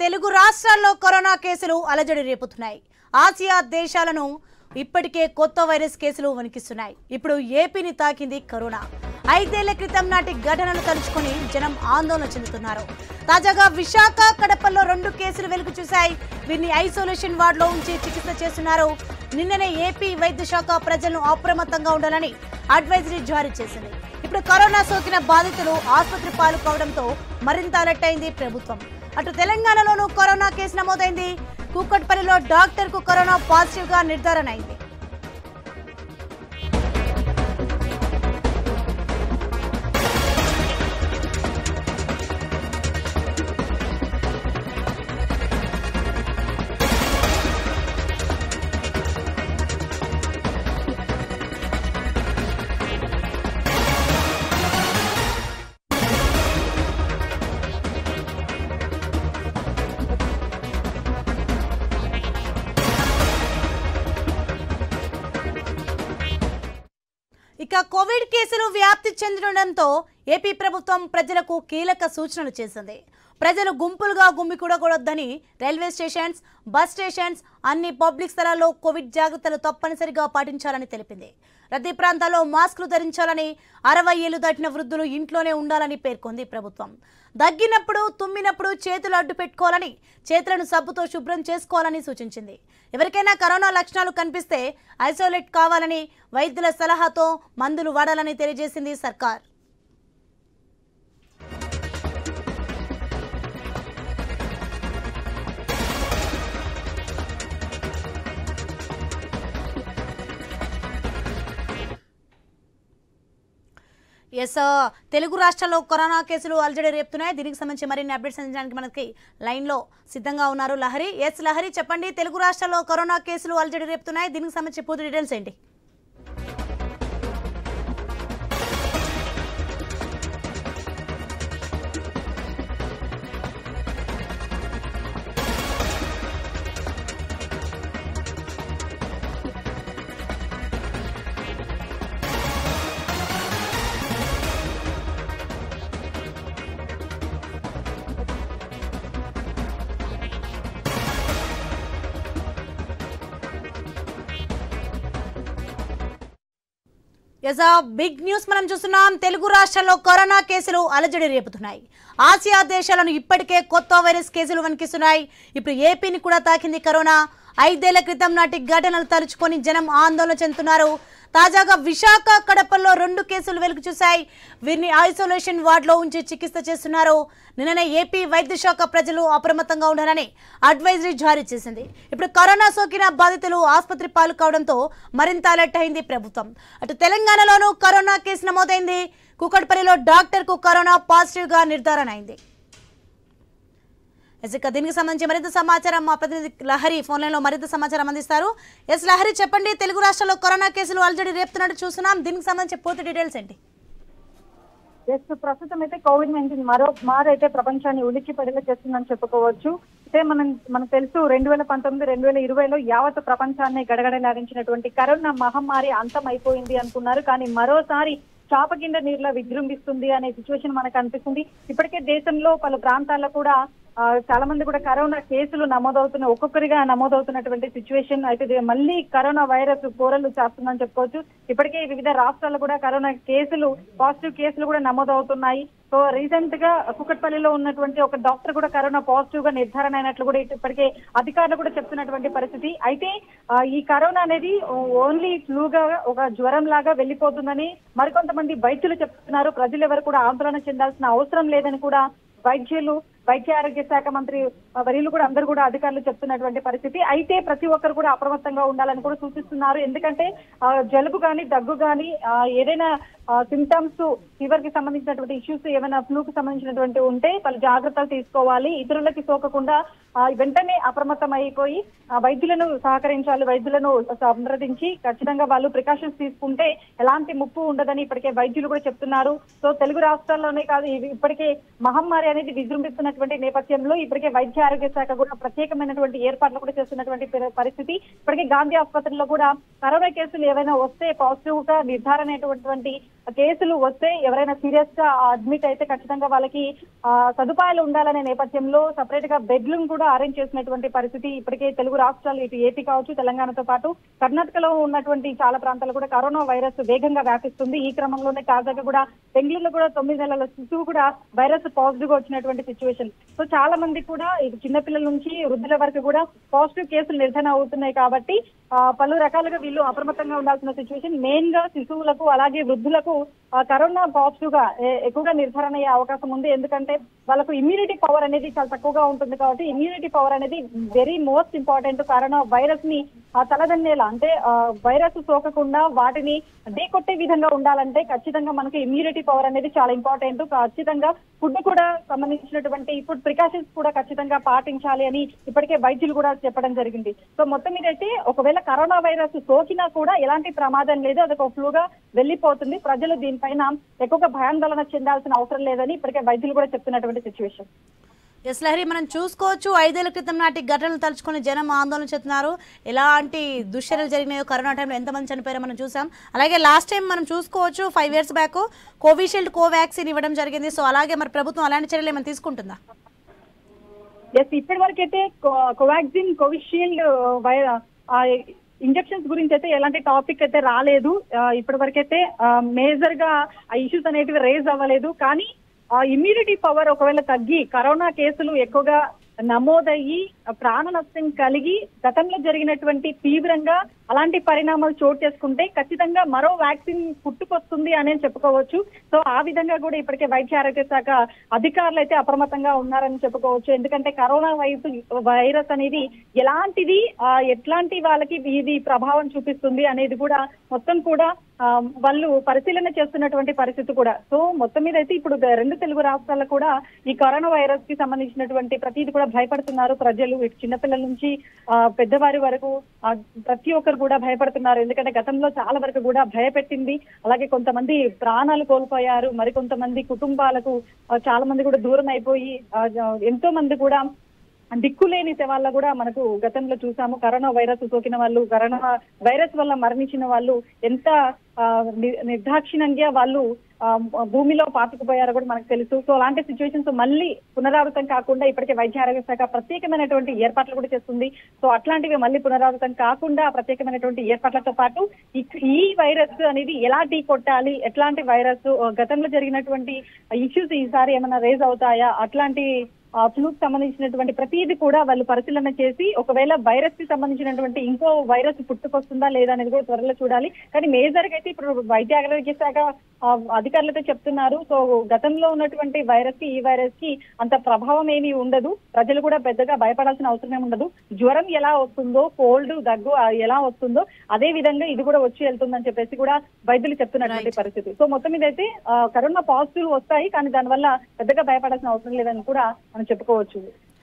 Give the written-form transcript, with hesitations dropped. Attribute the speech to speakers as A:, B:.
A: తెలుగు రాష్ట్రాల్లో కరోనా కేసులు అలజడి రేపుతున్నాయి. ఆసియా దేశాలను ఇప్పటికే కొత్త వైరస్ కేసులు వణికిస్తున్నాయి. ఇప్పుడు ఏపీని తాకింది కరోనా. 5 ఏళ్ల క్రితం నాటి ఘటనలు తలుచుకొని జనం ఆందోళన చెందుతున్నారు. తాజాగా విశాఖ, కడపలో 2 కేసులు వెలుగు చూశాయి. వీరిని ఐసోలేషన్ వార్డులో ఉంచి చికిత్స చేస్తున్నారు. నిన్ననే ఏపీ వైద్య శాఖ ప్రజలను అప్రమత్తంగా ఉండాలని అడ్వైజరీ జారీ చేసింది. ఇప్పుడు కరోనా సోకిన బాధితులు ఆసుపత్రి పాలు కావడంతో మరింత అలర్ట్ అయింది ప్రభుత్వం. అటు తెలంగాణలోనూ కరోనా కేసు నమోదైంది. కూకట్పల్లిలో డాక్టర్ కు కరోనా పాజిటివ్ గా నిర్ధారణ అయింది. ఇక కోవిడ్ కేసులు వ్యాప్తి చెందడంతో ఏపీ ప్రభుత్వం ప్రజలకు కీలక సూచనలు చేసింది. ప్రజలు గుంపులుగా గుమికూడకూడదని రైల్వే స్టేషన్స్, బస్ స్టేషన్స్, అన్ని పబ్లిక్ స్థలాల్లో కోవిడ్ జాగ్రత్తలు తప్పనిసరిగా పాటించాలని తెలిపింది. రద్దీ ప్రాంతాల్లో మాస్కులు ధరించాలని, 60 ఏళ్లు దాటిన వృద్ధులు ఇంట్లోనే ఉండాలని పేర్కొంది ప్రభుత్వం. దగ్గినప్పుడు, తుమ్మినప్పుడు చేతులు అడ్డు పెట్టుకోవాలని, చేతులను సబ్బుతో శుభ్రం చేసుకోవాలని సూచించింది. ఎవరికైనా కరోనా లక్షణాలు కనిపిస్తే ఐసోలేట్ కావాలని, వైద్యుల సలహాతో మందులు వాడాలని తెలియజేసింది సర్కార్. తెలుగు రాష్ట్రాల్లో కరోనా కేసులు అలజడి రేపుతున్నాయి. దీనికి సంబంధించి మరిన్ని అప్డేట్స్ అందించడానికి మనకి లైన్ లో సిద్ధంగా ఉన్నారు లహరి. లహరి, చెప్పండి, తెలుగు రాష్ట్రాల్లో కరోనా కేసులు అలజడి రేపుతున్నాయి. దీనికి సంబంధించి పూర్తి డీటెయిల్స్ ఏంటి? బిగ్ న్యూస్ మనం చూస్తున్నాం. తెలుగు రాష్ట్రాల్లో కరోనా కేసులు అలజడి రేపుతున్నాయి. ఆసియా దేశాలను ఇప్పటికే కొత్త వైరస్ కేసులు వణికిస్తున్నాయి. ఇప్పుడు ఏపీని కూడా తాకింది కరోనా. 5 ఏళ్ల క్రితం నాటి ఘటనలు తలుచుకొని జనం ఆందోళన చెందుతున్నారు. తాజాగా విశాఖ, కడపలో 2 కేసులు వెలుగు చూశాయి. వీరిని ఐసోలేషన్ వార్డులో ఉంచి చికిత్స చేస్తున్నారు. నిన్ననే ఏపీ వైద్య శాఖ ప్రజలు అప్రమత్తంగా ఉండాలని అడ్వైజరీ జారీ చేసింది. ఇప్పుడు కరోనా సోకిన బాధితులు ఆసుపత్రి పాలు కావడంతో మరింత అలర్ట్ అయింది ప్రభుత్వం. అటు తెలంగాణలోనూ కరోనా కేసు నమోదైంది. కూకట్పల్లిలో డాక్టర్ కు కరోనా పాజిటివ్ గా నిర్ధారణ అయింది. దీనికి సంబంధించి మరింత సమాచారం మా ప్రతినిధి లహరి ఫోన్ లైన్ లో మరింత సమాచారం అందిస్తారు. లహరి, చెప్పండి, తెలుగు రాష్ట్రాల్లో కరోనా కేసులు అలజడి రేపుతున్నట్టు చూస్తున్నాం. దీనికి సంబంధించి పూర్తి డీటెయిల్స్ ఏంటి?
B: ప్రస్తుతం అయితే COVID-19 మారైతే ప్రపంచాన్ని ఉలిక్కి పడేలా చేస్తుందని చెప్పుకోవచ్చు. అయితే మనకు తెలుసు 2019, 2020లో యావత్ ప్రపంచాన్ని గడగడలాడించినటువంటి కరోనా మహమ్మారి అంతం అయిపోయింది అనుకున్నారు. కానీ మరోసారి చాప కింద నీరులా విజృంభిస్తుంది అనే సిచ్యువేషన్ మనకు అనిపిస్తుంది. ఇప్పటికే దేశంలో పలు ప్రాంతాల్లో కూడా చాలా మంది కూడా కరోనా కేసులు ఒక్కొక్కరిగా నమోదవుతున్నటువంటి సిచ్యువేషన్ అయితే మళ్ళీ కరోనా వైరస్ కోరలు చేస్తుందని చెప్పుకోవచ్చు. ఇప్పటికే వివిధ రాష్ట్రాల్లో కూడా కరోనా పాజిటివ్ కేసులు కూడా నమోదవుతున్నాయి. సో రీసెంట్ గా కూకట్పల్లిలో ఉన్నటువంటి ఒక డాక్టర్ కూడా కరోనా పాజిటివ్ గా నిర్ధారణ అయినట్లు కూడా ఇప్పటికే అధికారులు కూడా చెప్తున్నటువంటి పరిస్థితి. అయితే ఈ కరోనా అనేది ఓన్లీ ఫ్లూగా, ఒక జ్వరం లాగా వెళ్ళిపోతుందని మరికొంతమంది వైద్యులు చెప్తున్నారు. ప్రజలు ఎవరు కూడా ఆందోళన చెందాల్సిన అవసరం లేదని కూడా వైద్య ఆరోగ్య శాఖ మంత్రి వర్యులు కూడా అందరూ కూడా అధికారులు చెప్తున్నటువంటి పరిస్థితి. అయితే ప్రతి ఒక్కరు కూడా అప్రమత్తంగా ఉండాలని కూడా సూచిస్తున్నారు. ఎందుకంటే జలుబు గాని, దగ్గు గాని, ఏదైనా సింటమ్స్, ఫీవర్ కి సంబంధించినటువంటి ఇష్యూస్, ఏమైనా ఫ్లూ కి సంబంధించినటువంటి ఉంటే పలు జాగ్రత్తలు తీసుకోవాలి. ఇతరులకి సోకకుండా వెంటనే అప్రమత్తం అయిపోయి వైద్యులను సహకరించాలి. వైద్యులను సంప్రదించి ఖచ్చితంగా వాళ్ళు ప్రికాషన్స్ తీసుకుంటే ఎలాంటి ముప్పు ఉండదని ఇప్పటికే వైద్యులు కూడా చెప్తున్నారు. సో తెలుగు రాష్ట్రాల్లోనే కాదు, ఇప్పటికే మహమ్మారి అనేది విజృంభిస్తున్నటువంటి నేపథ్యంలో ఇప్పటికే వైద్య ఆరోగ్య శాఖ కూడా ప్రత్యేకమైనటువంటి ఏర్పాట్లు కూడా చేస్తున్నటువంటి పరిస్థితి. ఇప్పటికే గాంధీ ఆసుపత్రిలో కూడా కరోనా కేసులు ఏవైనా వస్తే పాజిటివ్ గా నిర్ధారణ అయినటువంటి కేసులు వస్తే ఎవరైనా సీరియస్ గా అడ్మిట్ అయితే ఖచ్చితంగా వాళ్ళకి సదుపాయాలు ఉండాలనే నేపథ్యంలో సపరేట్ గా బెడ్లను కూడా అరేంజ్ చేసినటువంటి పరిస్థితి ఇప్పటికే తెలుగు రాష్ట్రాలు ఇటు ఏపీ కావచ్చు తెలంగాణతో పాటు కర్ణాటకలో ఉన్నటువంటి చాలా ప్రాంతాలు కూడా కరోనా వైరస్ వేగంగా వ్యాపిస్తుంది. ఈ క్రమంలోనే తాజాగా కూడా బెంగళూరులో కూడా 9 నెలల శిశువు కూడా వైరస్ పాజిటివ్ గా వచ్చినటువంటి సిచ్యువేషన్. సో చాలా మంది కూడా ఇటు చిన్నపిల్లల నుంచి వృద్ధుల వరకు కూడా పాజిటివ్ కేసులు నిర్ధారణ అవుతున్నాయి కాబట్టి పలు రకాలుగా వీళ్ళు అప్రమత్తంగా ఉండాల్సిన సిచ్యువేషన్. మెయిన్ గా శిశువులకు అలాగే వృద్ధులకు కరోనా పాజిటివ్ గా ఎక్కువగా నిర్ధారణ అయ్యే అవకాశం ఉంది. ఎందుకంటే వాళ్ళకు ఇమ్యూనిటీ పవర్ అనేది చాలా తక్కువగా ఉంటుంది కాబట్టి ఇమ్యూనిటీ పవర్ అనేది very most important. Corona virus ని తలదన్నేలా అంటే వైరస్ సోకకుండా వాటిని ఢీకొట్టే విధంగా ఉండాలంటే ఖచ్చితంగా మనకి ఇమ్యూనిటీ పవర్ అనేది చాలా ఇంపార్టెంట్. ఖచ్చితంగా ఫుడ్ కూడా సంబంధించినటువంటి ఫుడ్ ప్రికాషన్స్ కూడా ఖచ్చితంగా పాటించాలి అని ఇప్పటికే వైద్యులు కూడా చెప్పడం జరిగింది. సో మొత్తం మీద అయితే ఒకవేళ కరోనా వైరస్ సోకినా కూడా ఎలాంటి ప్రమాదం లేదు, అదొక ఫ్లూగా వెళ్లిపోతుంది. ప్రజలు దీనిపైన ఎక్కువగా భయాందోళన చెందాల్సిన అవసరం లేదని ఇప్పటికే వైద్యులు కూడా చెప్తున్నటువంటి సిచ్యువేషన్.
A: ఎస్ లహరి, మనం చూసుకోవచ్చు 5 ఏళ్ల క్రితం నాటి ఘటనలు తలుచుకుని జనం ఆందోళన చెందుతున్నారు. ఎలాంటి దుశ్చర్యలు జరిగినాయో, కరోనా టైంలో ఎంతమంది చనిపోయారో మనం చూసాం. అలాగే లాస్ట్ టైం మనం చూసుకోవచ్చు 5 years బ్యాక్ కోవిషీల్డ్ కోవాక్సిన్ ఇవ్వడం జరిగింది. సో అలాగే మరి ప్రభుత్వం అలాంటి చర్యలు ఏమైనా తీసుకుంటుందా?
B: ఎస్, ఇప్పటి వరకు అయితే కోవాక్సిన్ కోవిషీల్డ్ ఇంజెక్షన్స్ గురించి అయితే ఎలాంటి టాపిక్ అయితే రాలేదు. ఇప్పటి వరకైతే మేజర్ గా ఆ ఇష్యూస్ అనేటివి రేజ్ అవ్వలేదు. కానీ ఇమ్యూనిటీ పవర్ ఒకవేళ తగ్గి కరోనా కేసులు ఎక్కువగా నమోదయ్యి ప్రాణ నష్టం కలిగి గతంలో జరిగినటువంటి తీవ్రంగా అలాంటి పరిణామాలు చోటు చేసుకుంటే ఖచ్చితంగా మరో వ్యాక్సిన్ పుట్టుకొస్తుంది అనే చెప్పుకోవచ్చు. సో ఆ విధంగా కూడా ఇప్పటికే వైద్య ఆరోగ్య శాఖ అధికారులు అయితే అప్రమత్తంగా ఉన్నారని చెప్పుకోవచ్చు. ఎందుకంటే కరోనా వైరస్ అనేది ఎలాంటిది, ఎట్లాంటి వాళ్ళకి ఇది ప్రభావం చూపిస్తుంది అనేది కూడా మొత్తం కూడా వాళ్ళు పరిశీలన చేస్తున్నటువంటి పరిస్థితి కూడా. సో మొత్తం మీద అయితే ఇప్పుడు 2 తెలుగు రాష్ట్రాల్లో కూడా ఈ కరోనా వైరస్ కి సంబంధించినటువంటి ప్రతిది కూడా భయపడుతున్నారు ప్రజలు. ఇటు చిన్నపిల్లల నుంచి పెద్దవారి వరకు ప్రతి ఒక్కరు కూడా భయపడుతున్నారు. ఎందుకంటే గతంలో చాలా వరకు కూడా భయపెట్టింది. అలాగే కొంతమంది ప్రాణాలు కోల్పోయారు, మరికొంతమంది కుటుంబాలకు చాలా మంది కూడా దూరం అయిపోయి ఎంతో మంది కూడా దిక్కులేని శవాళ్ళ కూడా మనకు గతంలో చూసాము. కరోనా వైరస్ సోకిన వాళ్ళు, కరోనా వైరస్ వల్ల మరణించిన వాళ్ళు ఎంత నిర్దాక్షిణ్యంగా వాళ్ళు భూమిలో పాతుకుపోయారో కూడా మనకు తెలుసు. సో అలాంటి సిచ్యువేషన్స్ మళ్ళీ పునరావృతం కాకుండా ఇప్పటికే వైద్య ఆరోగ్య శాఖ ప్రత్యేకమైనటువంటి ఏర్పాట్లు కూడా చేస్తుంది. సో అట్లాంటివి మళ్ళీ పునరావృతం కాకుండా ప్రత్యేకమైనటువంటి ఏర్పాట్లతో పాటు ఈ వైరస్ అనేది ఎలా ఢీ కొట్టాలి, ఎట్లాంటి వైరస్ గతంలో జరిగినటువంటి ఇష్యూస్ ఈసారి ఏమైనా రేజ్ అవుతాయా, అట్లాంటి ఫ్లూకి సంబంధించినటువంటి ప్రతిదీ కూడా వాళ్ళు పరిశీలన చేసి ఒకవేళ వైరస్ కి సంబంధించినటువంటి ఇంకో వైరస్ పుట్టుకొస్తుందా లేదా అనేది కూడా త్వరలో చూడాలి. కానీ మేజర్ గా అయితే ఇప్పుడు వైద్య ఆరోగ్య శాఖ అధికారులతో చెప్తున్నారు. సో గతంలో ఉన్నటువంటి వైరస్ కి ఈ వైరస్ కి అంత ప్రభావం ఏమీ ఉండదు, ప్రజలు కూడా పెద్దగా భయపడాల్సిన అవసరం ఉండదు. జ్వరం ఎలా వస్తుందో, కోల్డ్ దగ్గు ఎలా వస్తుందో అదే విధంగా ఇది కూడా వచ్చి వెళ్తుందని చెప్పేసి కూడా వైద్యులు చెప్తున్నటువంటి పరిస్థితి. సో మొత్తం మీద అయితే కరోనా పాజిటివ్ వస్తాయి, కానీ దానివల్ల పెద్దగా భయపడాల్సిన అవసరం లేదని కూడా మనం చెప్పుకోవచ్చు.